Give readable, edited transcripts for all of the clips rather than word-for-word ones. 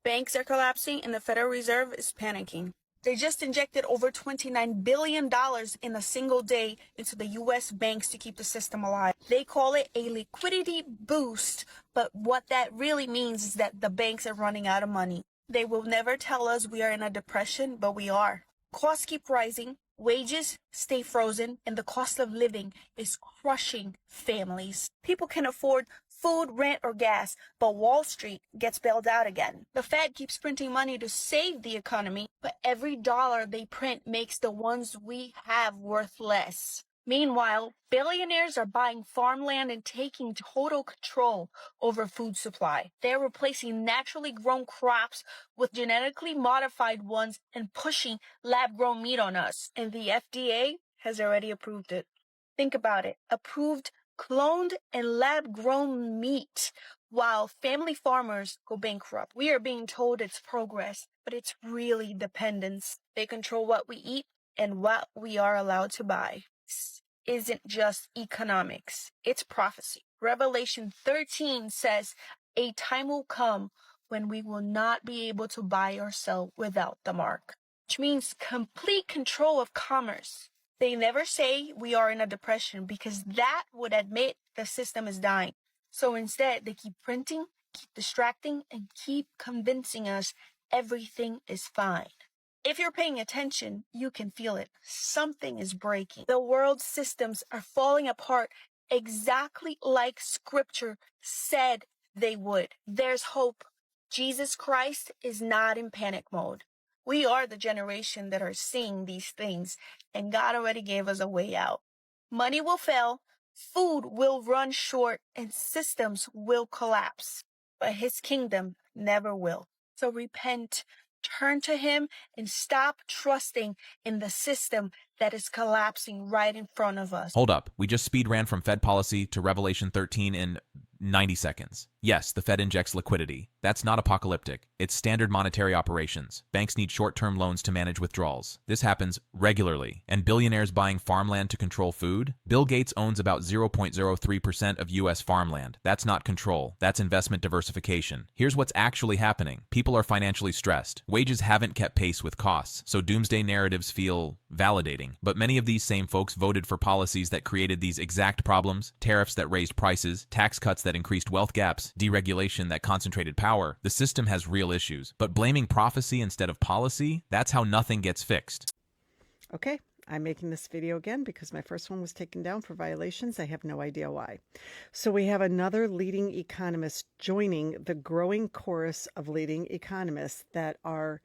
Banks are collapsing and the Federal Reserve is panicking. They just injected over $29 billion in a single day into the U.S. banks to keep the system alive. They call it a liquidity boost, but what that really means is that the banks are running out of money. They will never tell us we are in a depression, but we are. Costs keep rising, wages stay frozen, and the cost of living is crushing families. People can afford food, rent, or gas, but Wall Street gets bailed out again. The Fed keeps printing money to save the economy, but every dollar they print makes the ones we have worth less. Meanwhile, billionaires are buying farmland and taking total control over food supply. They're replacing naturally grown crops with genetically modified ones and pushing lab-grown meat on us. And the FDA has already approved it. Think about it. Approved cloned and lab-grown meat while family farmers go bankrupt. We are being told it's progress, but it's really dependence. They control what we eat and what we are allowed to buy. This isn't just economics, it's prophecy. Revelation 13 says, a time will come when we will not be able to buy or sell without the mark, which means complete control of commerce. They never say we are in a depression because that would admit the system is dying. So instead, they keep printing, keep distracting, and keep convincing us everything is fine. If you're paying attention, you can feel it. Something is breaking. The world's systems are falling apart exactly like Scripture said they would. There's hope. Jesus Christ is not in panic mode. We are the generation that are seeing these things, and God already gave us a way out. Money will fail, food will run short, and systems will collapse. But His kingdom never will. So repent, turn to Him, and stop trusting in the system that is collapsing right in front of us. Hold up. We just speed ran from Fed policy to Revelation 13 in 90 seconds. Yes, the Fed injects liquidity. That's not apocalyptic. It's standard monetary operations. Banks need short-term loans to manage withdrawals. This happens regularly. And billionaires buying farmland to control food? Bill Gates owns about 0.03% of U.S. farmland. That's not control. That's investment diversification. Here's what's actually happening. People are financially stressed. Wages haven't kept pace with costs, so doomsday narratives feel validating. But many of these same folks voted for policies that created these exact problems, tariffs that raised prices, tax cuts that increased wealth gaps, deregulation that concentrated power. The system has real issues, but blaming prophecy instead of policy, that's how nothing gets fixed. Okay, I'm making this video again because my first one was taken down for violations. I have no idea why. So we have another leading economist joining the growing chorus of leading economists that are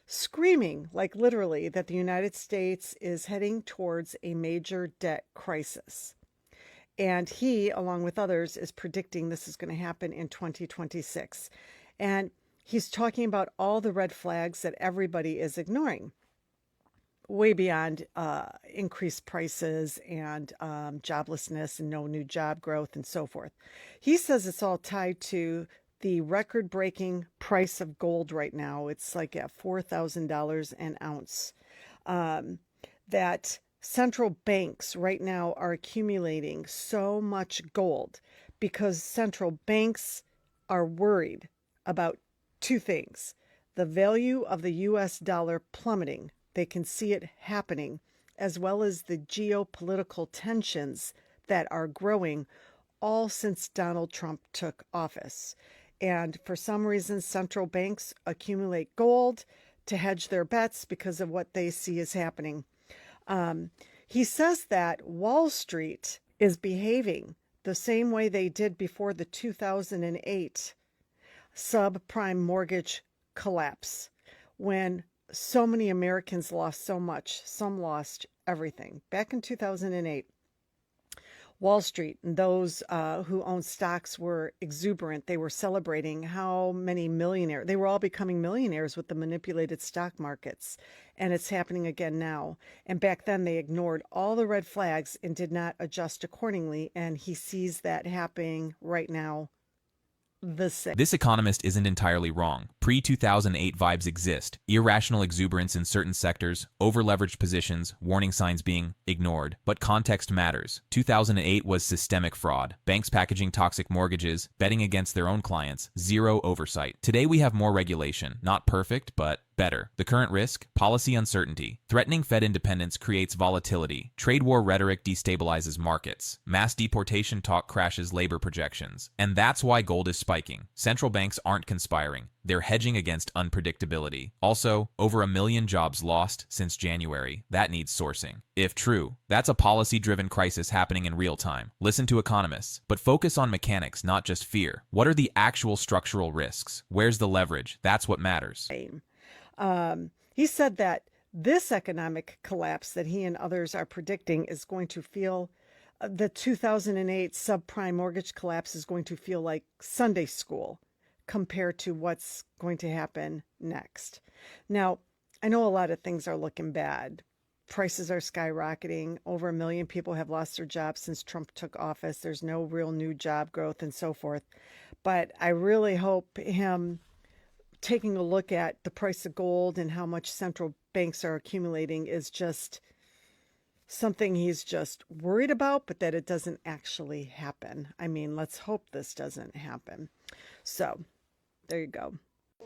screaming, like literally, that the United States is heading towards a major debt crisis. And he, along with others, is predicting this is going to happen in 2026. And he's talking about all the red flags that everybody is ignoring, way beyond increased prices and joblessness and no new job growth and so forth. He says it's all tied to the record-breaking price of gold right now. It's like at $4,000 an ounce. That central banks right now are accumulating so much gold because central banks are worried about two things: the value of the US dollar plummeting, they can see it happening, as well as the geopolitical tensions that are growing all since Donald Trump took office. And for some reason, central banks accumulate gold to hedge their bets because of what they see is happening. He says that Wall Street is behaving the same way they did before the 2008 subprime mortgage collapse, when so many Americans lost so much. Some lost everything. Back in 2008, Wall Street and those who owned stocks were exuberant. They were celebrating how many millionaires. They were all becoming millionaires with the manipulated stock markets. And it's happening again now. And back then they ignored all the red flags and did not adjust accordingly. And he sees that happening right now the same. This economist isn't entirely wrong. Pre-2008 vibes exist. Irrational exuberance in certain sectors, over-leveraged positions, warning signs being ignored. But context matters. 2008 was systemic fraud. Banks packaging toxic mortgages, betting against their own clients, zero oversight. Today we have more regulation. Not perfect, but better. The current risk? Policy uncertainty. Threatening Fed independence creates volatility. Trade war rhetoric destabilizes markets. Mass deportation talk crashes labor projections. And that's why gold is spiking. Central banks aren't conspiring. They're hedging against unpredictability. Also, over 1 million jobs lost since January. That needs sourcing. If true, that's a policy-driven crisis happening in real time. Listen to economists, but focus on mechanics, not just fear. What are the actual structural risks? Where's the leverage? That's what matters. He said that this economic collapse that he and others are predicting is going to feel, the 2008 subprime mortgage collapse is going to feel like Sunday school compared to what's going to happen next. Now, I know a lot of things are looking bad. Prices are skyrocketing. Over 1 million people have lost their jobs since Trump took office. There's no real new job growth and so forth. But I really hope him taking a look at the price of gold and how much central banks are accumulating is just something he's just worried about, but that it doesn't actually happen. I mean, let's hope this doesn't happen. So there you go.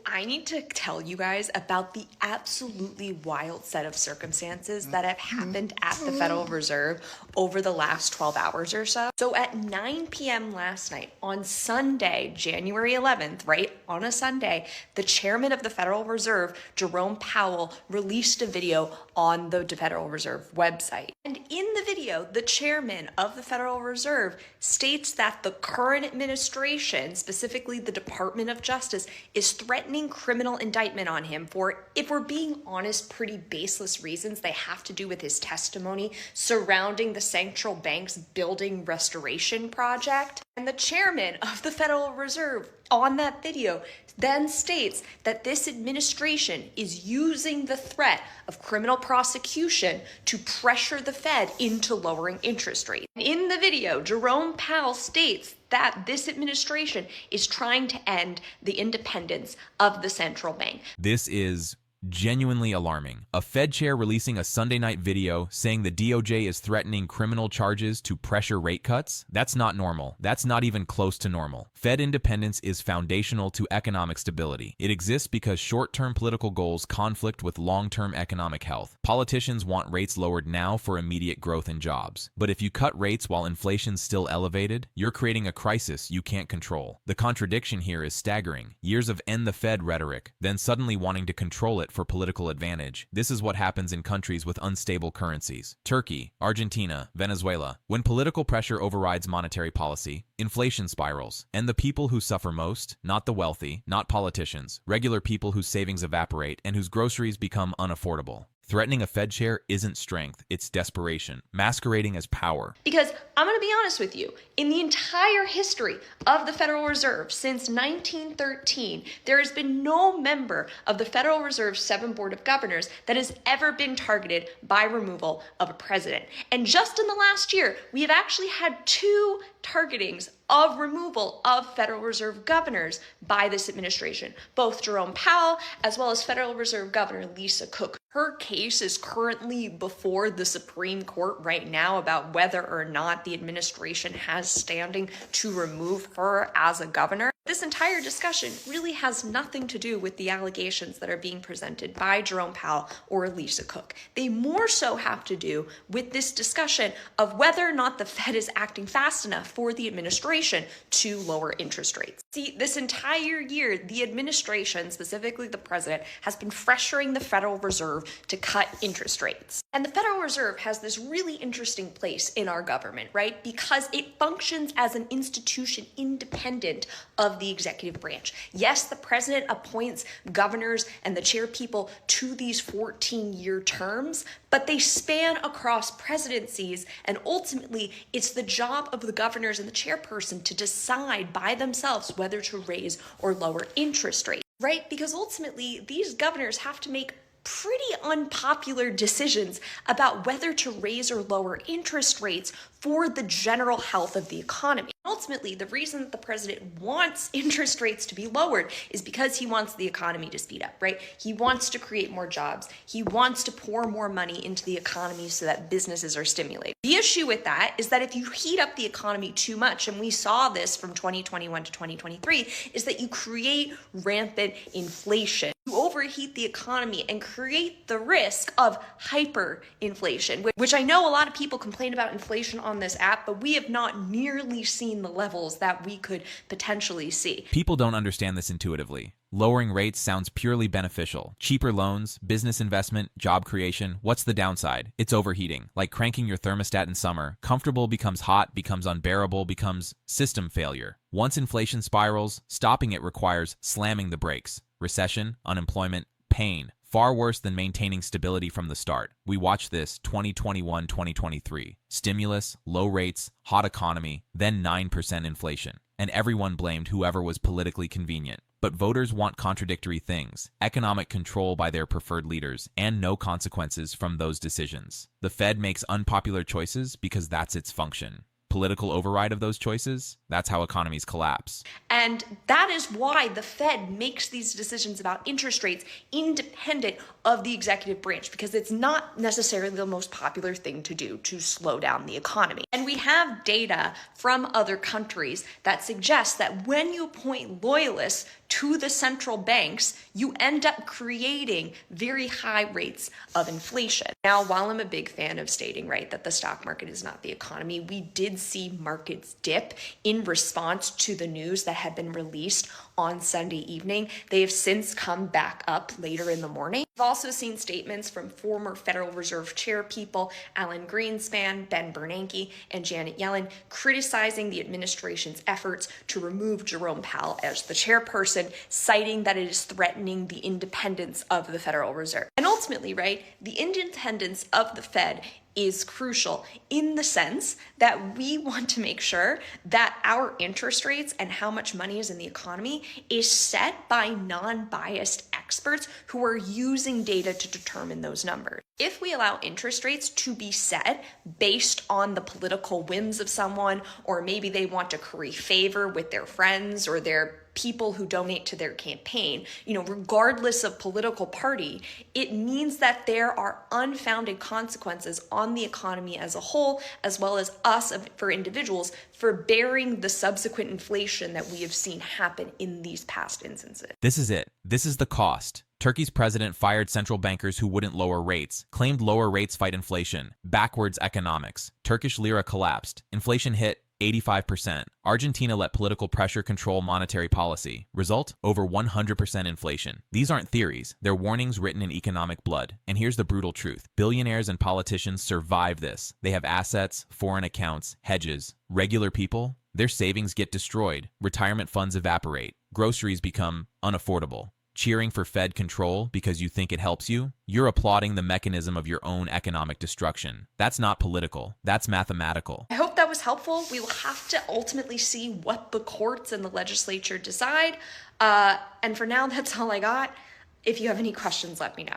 I need to tell you guys about the absolutely wild set of circumstances that have happened at the Federal Reserve over the last 12 hours or so. So at 9 p.m. last night, on Sunday, January 11th, right, on a Sunday, the chairman of the Federal Reserve, Jerome Powell, released a video on the Federal Reserve website. And in the video, the chairman of the Federal Reserve states that the current administration, specifically the Department of Justice, is threatening criminal indictment on him for, if we're being honest, pretty baseless reasons. They have to do with his testimony surrounding the central bank's building restoration project. And the chairman of the Federal Reserve on that video then states that this administration is using the threat of criminal prosecution to pressure the Fed into lowering interest rates. In the video, Jerome Powell states that this administration is trying to end the independence of the central bank. This is genuinely alarming. A Fed chair releasing a Sunday night video saying the DOJ is threatening criminal charges to pressure rate cuts? That's not normal. That's not even close to normal. Fed independence is foundational to economic stability. It exists because short-term political goals conflict with long-term economic health. Politicians want rates lowered now for immediate growth in jobs. But if you cut rates while inflation's still elevated, you're creating a crisis you can't control. The contradiction here is staggering. Years of end the Fed rhetoric, then suddenly wanting to control it for political advantage. This is what happens in countries with unstable currencies. Turkey, Argentina, Venezuela. When political pressure overrides monetary policy, inflation spirals. And the people who suffer most, not the wealthy, not politicians, regular people whose savings evaporate and whose groceries become unaffordable. Threatening a Fed chair isn't strength, it's desperation, masquerading as power. Because I'm going to be honest with you, in the entire history of the Federal Reserve since 1913, there has been no member of the Federal Reserve's 7 Board of Governors that has ever been targeted by removal of a president. And just in the last year, we have actually had 2 targetings of removal of Federal Reserve governors by this administration, both Jerome Powell as well as Federal Reserve Governor Lisa Cook. Her case is currently before the Supreme Court right now about whether or not the administration has standing to remove her as a governor. This entire discussion really has nothing to do with the allegations that are being presented by Jerome Powell or Lisa Cook. They more so have to do with this discussion of whether or not the Fed is acting fast enough for the administration to lower interest rates. See, this entire year, the administration, specifically the president, has been pressuring the Federal Reserve to cut interest rates. And the Federal Reserve has this really interesting place in our government, right? Because it functions as an institution independent of the executive branch. Yes, the president appoints governors and the chair people to these 14-year terms, but they span across presidencies, and ultimately it's the job of the governors and the chairperson to decide by themselves whether to raise or lower interest rates, right? Because ultimately these governors have to make pretty unpopular decisions about whether to raise or lower interest rates for the general health of the economy. ultimately, the reason that the president wants interest rates to be lowered is because he wants the economy to speed up, right? He wants to create more jobs. He wants to pour more money into the economy so that businesses are stimulated. The issue with that is that if you heat up the economy too much, and we saw this from 2021 to 2023, is that you create rampant inflation. You overheat the economy and create the risk of hyperinflation, which I know a lot of people complain about inflation on this app, but we have not nearly seen the levels that we could potentially see. People don't understand this intuitively. Lowering rates sounds purely beneficial. Cheaper loans, business investment, job creation. What's the downside? It's overheating. Like cranking your thermostat in summer. Comfortable becomes hot, becomes unbearable, becomes system failure. Once inflation spirals, stopping it requires slamming the brakes. Recession, unemployment, pain. Far worse than maintaining stability from the start. We watched this 2021-2023. Stimulus, low rates, hot economy, then 9% inflation. And everyone blamed whoever was politically convenient. But voters want contradictory things, economic control by their preferred leaders, and no consequences from those decisions. The Fed makes unpopular choices because that's its function. Political override of those choices, that's how economies collapse. And that is why the Fed makes these decisions about interest rates independent of the executive branch, because it's not necessarily the most popular thing to do to slow down the economy. And we have data from other countries that suggests that when you appoint loyalists to the central banks, you end up creating very high rates of inflation. Now, while I'm a big fan of stating, right, that the stock market is not the economy, we did see markets dip in response to the news that had been released on Sunday evening. They have since come back up later in the morning. We've also seen statements from former Federal Reserve chair people Alan Greenspan, Ben Bernanke, and Janet Yellen criticizing the administration's efforts to remove Jerome Powell as the chairperson, citing that it is threatening the independence of the Federal Reserve. And ultimately, right, the independence of the Fed is crucial in the sense that we want to make sure that our interest rates and how much money is in the economy is set by non-biased experts who are using data to determine those numbers. If we allow interest rates to be set based on the political whims of someone, or maybe they want to curry favor with their friends or their people who donate to their campaign, regardless of political party, it means that there are unfounded consequences on the economy as a whole, as well as us for individuals for bearing the subsequent inflation that we have seen happen in these past instances. This is it. This is the cost. Turkey's president fired central bankers who wouldn't lower rates, claimed lower rates fight inflation. Backwards economics. Turkish lira collapsed. Inflation hit 85%. Argentina let political pressure control monetary policy. Result? Over 100% inflation. These aren't theories. They're warnings written in economic blood. And here's the brutal truth. Billionaires and politicians survive this. They have assets, foreign accounts, hedges. Regular people, their savings get destroyed. Retirement funds evaporate. Groceries become unaffordable. Cheering for Fed control because you think it helps you? You're applauding the mechanism of your own economic destruction. That's not political. That's mathematical. I hope that was helpful. We will have to ultimately see what the courts and the legislature decide. And for now, that's all I got. If you have any questions, let me know.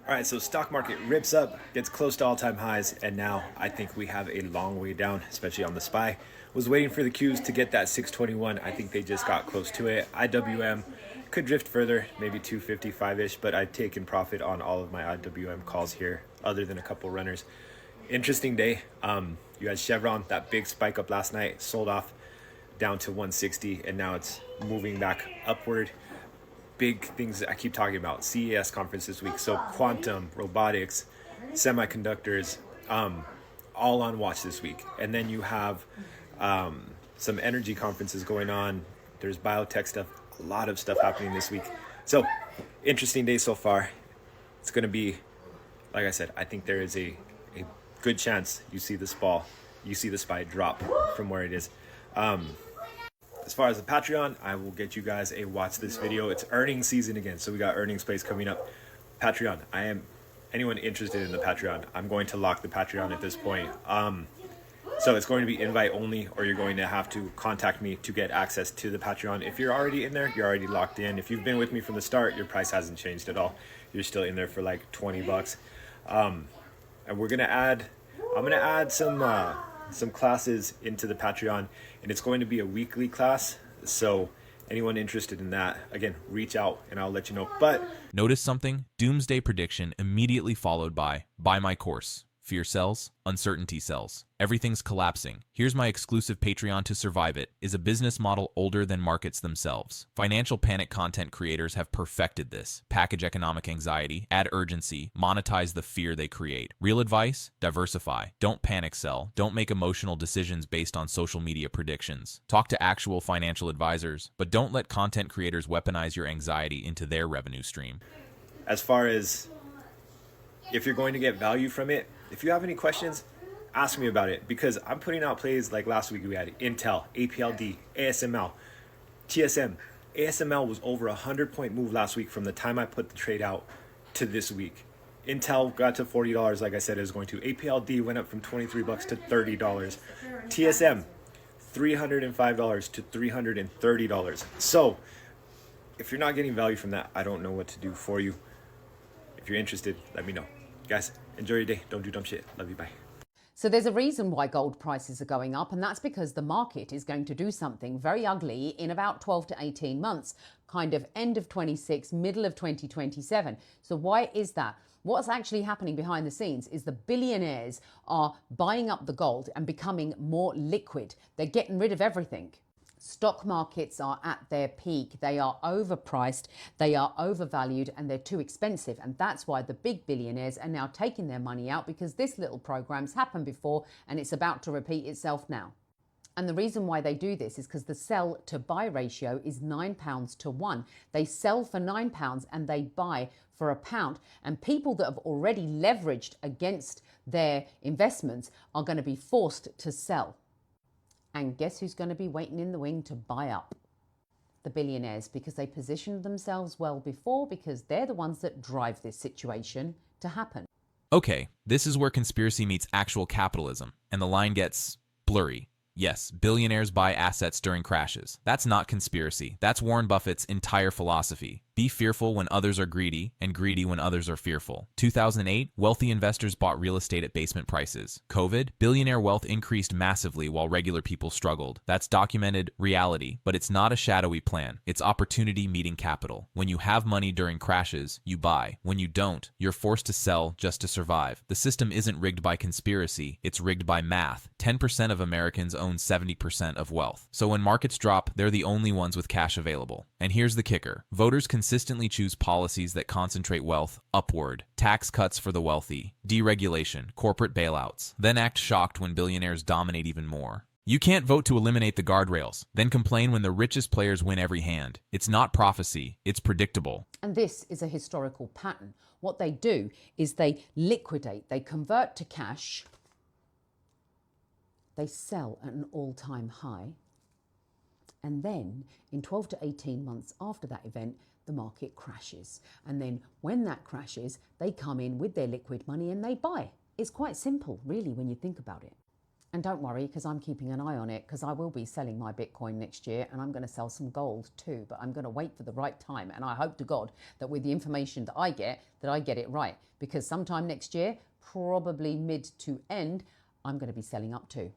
All right, so stock market rips up, gets close to all-time highs, and now I think we have a long way down, especially on the SPY. Was waiting for the Qs to get that 621. I think they just got close to it. IWM could drift further, maybe 255-ish, but I've taken profit on all of my IWM calls here, other than a couple runners. Interesting day. You had Chevron, that big spike up last night, sold off down to 160, and now it's moving back upward. Big things that I keep talking about, CES conference this week, so quantum, robotics, semiconductors, all on watch this week. And then you have some energy conferences going on. There's biotech stuff, a lot of stuff happening this week. So interesting day so far. It's going to be, like I said, I think there is a good chance you see this SPY drop from where it is. As far as the Patreon, I will get you guys a watch this video. It's earnings season again, so we got earnings plays coming up. Patreon, anyone interested in the Patreon, I'm going to lock the Patreon at this point. So it's going to be invite only, or you're going to have to contact me to get access to the Patreon. If you're already in there, you're already locked in. If you've been with me from the start, your price hasn't changed at all. You're still in there for like $20. And I'm gonna add some some classes into the Patreon, and it's going to be a weekly class. So anyone interested in that, again, reach out and I'll let you know. But Notice something? Doomsday prediction immediately followed by, buy my course. Fear sells, uncertainty sells. Everything's collapsing. Here's my exclusive Patreon to survive it is a business model older than markets themselves. Financial panic content creators have perfected this. Package economic anxiety, add urgency, monetize the fear they create. Real advice? Diversify. Don't panic sell. Don't make emotional decisions based on social media predictions. Talk to actual financial advisors, but don't let content creators weaponize your anxiety into their revenue stream. as far as if you're going to get value from it, if you have any questions, ask me about it, because I'm putting out plays like last week we had Intel, APLD, ASML, TSM. ASML was over a 100-point move last week from the time I put the trade out to this week. Intel got to $40, like I said it was going to. APLD went up from $23 to $30. TSM, $305 to $330. So if you're not getting value from that, I don't know what to do for you. If you're interested, let me know. Guys, enjoy your day. Don't do dumb shit. Love you. Bye. So there's a reason why gold prices are going up, and that's because the market is going to do something very ugly in about 12 to 18 months, kind of end of 26, middle of 2027. So why is that? What's actually happening behind the scenes is the billionaires are buying up the gold and becoming more liquid. They're getting rid of everything. Stock markets are at their peak. They are overpriced, they are overvalued, and they're too expensive. And that's why the big billionaires are now taking their money out, because this little program's happened before and it's about to repeat itself now. And the reason why they do this is because the sell to buy ratio is £9 to 1. They sell for £9 and they buy for £1. And people that have already leveraged against their investments are going to be forced to sell. And guess who's going to be waiting in the wing to buy up? The billionaires, because they positioned themselves well before, because they're the ones that drive this situation to happen. Okay, this is where conspiracy meets actual capitalism, and the line gets blurry. Yes, billionaires buy assets during crashes. That's not conspiracy. That's Warren Buffett's entire philosophy. Be fearful when others are greedy, and greedy when others are fearful. 2008, wealthy investors bought real estate at basement prices. COVID, billionaire wealth increased massively while regular people struggled. That's documented reality, but it's not a shadowy plan. It's opportunity meeting capital. When you have money during crashes, you buy. When you don't, you're forced to sell just to survive. The system isn't rigged by conspiracy, it's rigged by math. 10% of Americans own 70% of wealth. So when markets drop, they're the only ones with cash available. And here's the kicker. Voters consistently choose policies that concentrate wealth upward. Tax cuts for the wealthy, deregulation, corporate bailouts, then act shocked when billionaires dominate even more. You can't vote to eliminate the guardrails, then complain when the richest players win every hand. It's not prophecy, it's predictable. And this is a historical pattern. What they do is they liquidate, they convert to cash, they sell at an all-time high, and then in 12 to 18 months after that event, the market crashes. And then when that crashes, they come in with their liquid money and they buy. It's quite simple, really, when you think about it. And don't worry, because I'm keeping an eye on it, because I will be selling my Bitcoin next year, and I'm going to sell some gold too, but I'm going to wait for the right time. And I hope to God that with the information that I get it right, because sometime next year, probably mid to end, I'm going to be selling up too.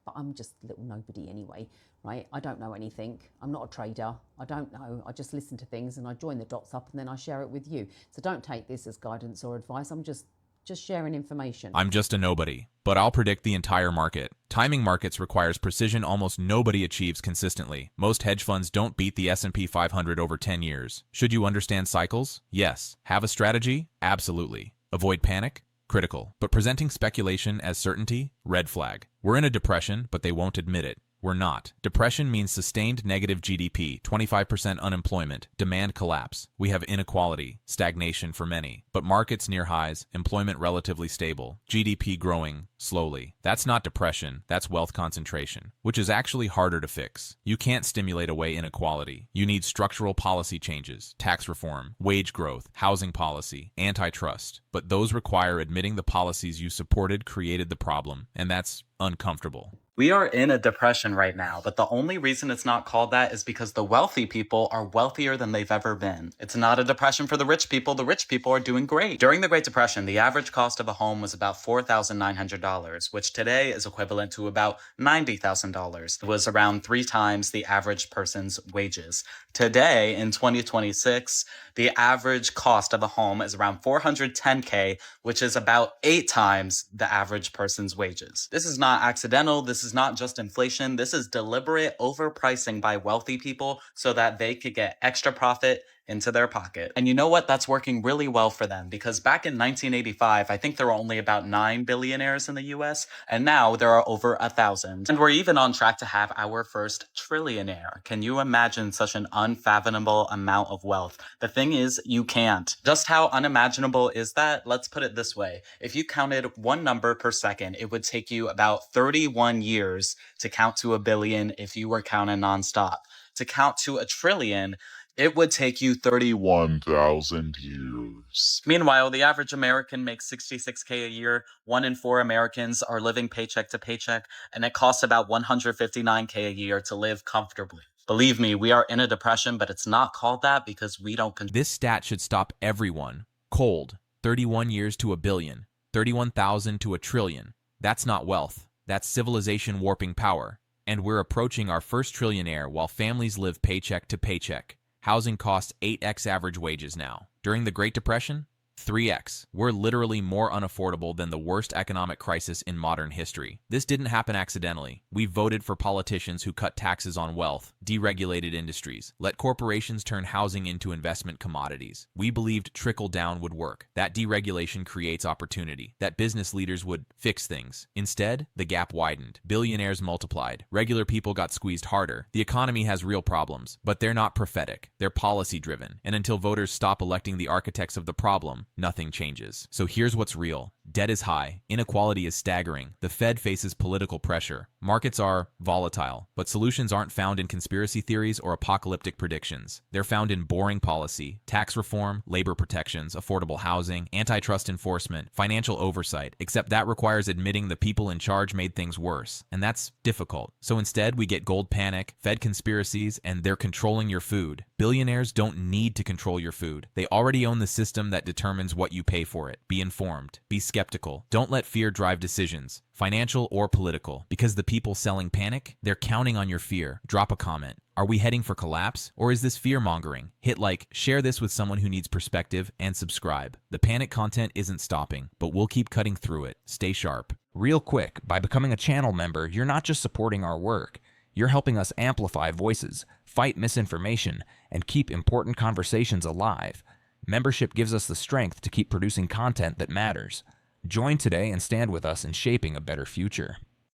But I'm just a little nobody anyway, right? I don't know anything. I'm not a trader. I don't know. I just listen to things and I join the dots up and then I share it with you. So don't take this as guidance or advice. I'm just sharing information. I'm just a nobody, but I'll predict the entire market. Timing markets requires precision almost nobody achieves consistently. Most hedge funds don't beat the S&P 500 over 10 years. Should you understand cycles? Yes. Have a strategy? Absolutely. Avoid panic? Critical. But presenting speculation as certainty? Red flag. We're in a depression, but they won't admit it. We're not. Depression means sustained negative GDP, 25% unemployment, demand collapse. We have inequality, stagnation for many, but markets near highs, employment relatively stable, GDP growing slowly. That's not depression, that's wealth concentration, which is actually harder to fix. You can't stimulate away inequality. You need structural policy changes, tax reform, wage growth, housing policy, antitrust. But those require admitting the policies you supported created the problem, and that's uncomfortable. We are in a depression right now, but the only reason it's not called that is because the wealthy people are wealthier than they've ever been. It's not a depression for the rich people. The rich people are doing great. During the Great Depression, the average cost of a home was about $4,900, which today is equivalent to about $90,000. It was around 3 times the average person's wages. Today, in 2026, the average cost of a home is around $410K, which is about 8 times the average person's wages. This is not accidental. This is not just inflation. This is deliberate overpricing by wealthy people so that they could get extra profit into their pocket. And you know what? That's working really well for them, because back in 1985, I think there were only about 9 billionaires in the US, and now there are over 1,000. And we're even on track to have our first trillionaire. Can you imagine such an unfathomable amount of wealth? The thing is, you can't. Just how unimaginable is that? Let's put it this way. If you counted one number per second, it would take you about 31 years to count to a billion if you were counting nonstop. To count to a trillion, it would take you 31,000 years. Meanwhile, the average American makes $66K a year. 1 in 4 Americans are living paycheck to paycheck, and it costs about $159K a year to live comfortably. Believe me, we are in a depression, but it's not called that because we don't This stat should stop everyone. Cold. 31 years to a billion. 31,000 to a trillion. That's not wealth. That's civilization warping power. And we're approaching our first trillionaire while families live paycheck to paycheck. Housing costs 8x average wages now. During the Great Depression, 3x. We're literally more unaffordable than the worst economic crisis in modern history. This didn't happen accidentally. We voted for politicians who cut taxes on wealth, deregulated industries, let corporations turn housing into investment commodities. We believed trickle-down would work, that deregulation creates opportunity, that business leaders would fix things. Instead, the gap widened. Billionaires multiplied. Regular people got squeezed harder. The economy has real problems, but they're not prophetic. They're policy-driven. And until voters stop electing the architects of the problem, nothing changes. So here's what's real. Debt is high. Inequality is staggering. The Fed faces political pressure. Markets are volatile. But solutions aren't found in conspiracy theories or apocalyptic predictions. They're found in boring policy, tax reform, labor protections, affordable housing, antitrust enforcement, financial oversight, except that requires admitting the people in charge made things worse. And that's difficult. So instead, we get gold panic, Fed conspiracies, and they're controlling your food. Billionaires don't need to control your food. They already own the system that determines what you pay for it. Be informed. Be skeptical. Don't let fear drive decisions, financial or political, because the people selling panic, they're counting on your fear. Drop a comment. Are we heading for collapse, or is this fear-mongering? Hit like, share this with someone who needs perspective, and subscribe. The panic content isn't stopping, but we'll keep cutting through it. Stay sharp. Real quick, by becoming a channel member, you're not just supporting our work. You're helping us amplify voices, fight misinformation, and keep important conversations alive. Membership gives us the strength to keep producing content that matters. Join today and stand with us in shaping a better future.